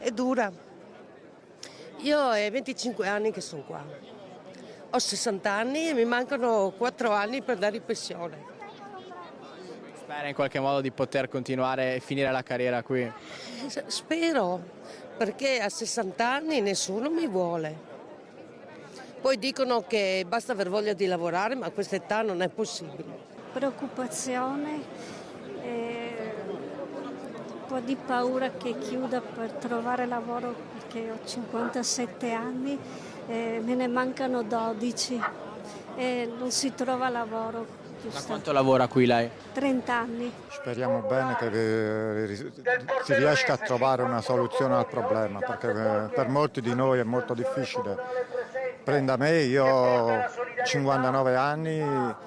è dura. Io è 25 anni che sono qua. Ho 60 anni e mi mancano 4 anni per dare in pensione. Spera in qualche modo di poter continuare e finire la carriera qui? Spero, perché a 60 anni nessuno mi vuole. Poi dicono che basta aver voglia di lavorare, ma a questa età non è possibile. Preoccupazione, un po' di paura che chiuda per trovare lavoro perché ho 57 anni, me ne mancano 12 e non si trova lavoro. Da quanto lavora qui lei? 30 anni. Speriamo bene che si riesca a trovare una soluzione al problema, perché per molti di noi è molto difficile. Prenda me, io ho 59 anni,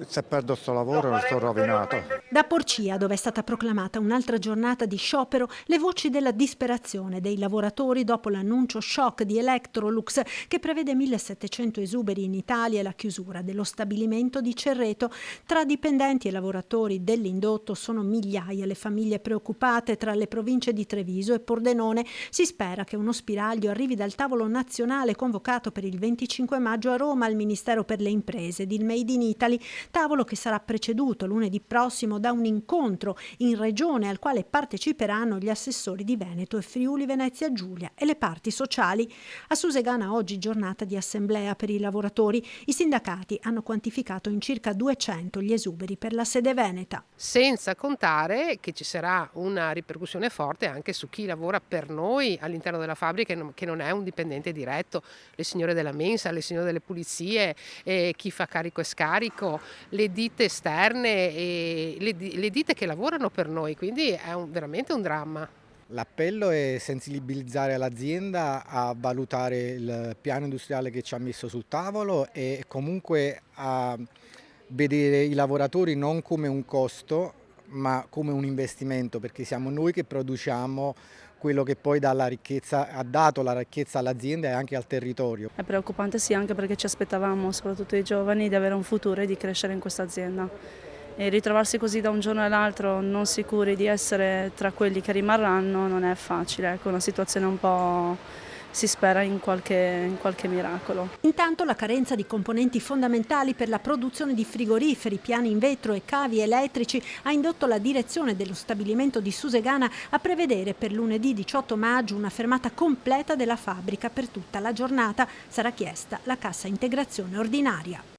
se perdo sto lavoro sto rovinato. Da Porcia, dove è stata proclamata un'altra giornata di sciopero, le voci della disperazione dei lavoratori dopo l'annuncio shock di Electrolux, che prevede 1700 esuberi in Italia e la chiusura dello stabilimento di Cerreto. Tra dipendenti e lavoratori dell'indotto sono migliaia le famiglie preoccupate. Tra le province di Treviso e Pordenone si spera che uno spiraglio arrivi dal tavolo nazionale convocato per il 25 maggio a Roma al Ministero per le Imprese ed il Made in Italy, tavolo che sarà preceduto lunedì prossimo da un incontro in regione al quale parteciperanno gli assessori di Veneto e Friuli Venezia Giulia e le parti sociali. A Susegana oggi giornata di assemblea per i lavoratori. I sindacati hanno quantificato in circa 200 gli esuberi per la sede veneta. Senza contare che ci sarà una ripercussione forte anche su chi lavora per noi all'interno della fabbrica, che non è un dipendente diretto, le signore della mensa, le signore delle pulizie, chi fa carico e scarico, le ditte esterne e le ditte che lavorano per noi, quindi è veramente un dramma. L'appello è sensibilizzare l'azienda a valutare il piano industriale che ci ha messo sul tavolo e comunque a vedere i lavoratori non come un costo ma come un investimento, perché siamo noi che produciamo quello che poi dà la ricchezza, ha dato la ricchezza all'azienda e anche al territorio. È preoccupante sì, anche perché ci aspettavamo, soprattutto i giovani, di avere un futuro e di crescere in questa azienda. E ritrovarsi così da un giorno all'altro non sicuri di essere tra quelli che rimarranno non è facile, ecco, una situazione un po'... si spera in qualche miracolo. Intanto la carenza di componenti fondamentali per la produzione di frigoriferi, piani in vetro e cavi elettrici ha indotto la direzione dello stabilimento di Susegana a prevedere per lunedì 18 maggio una fermata completa della fabbrica per tutta la giornata. Sarà chiesta la cassa integrazione ordinaria.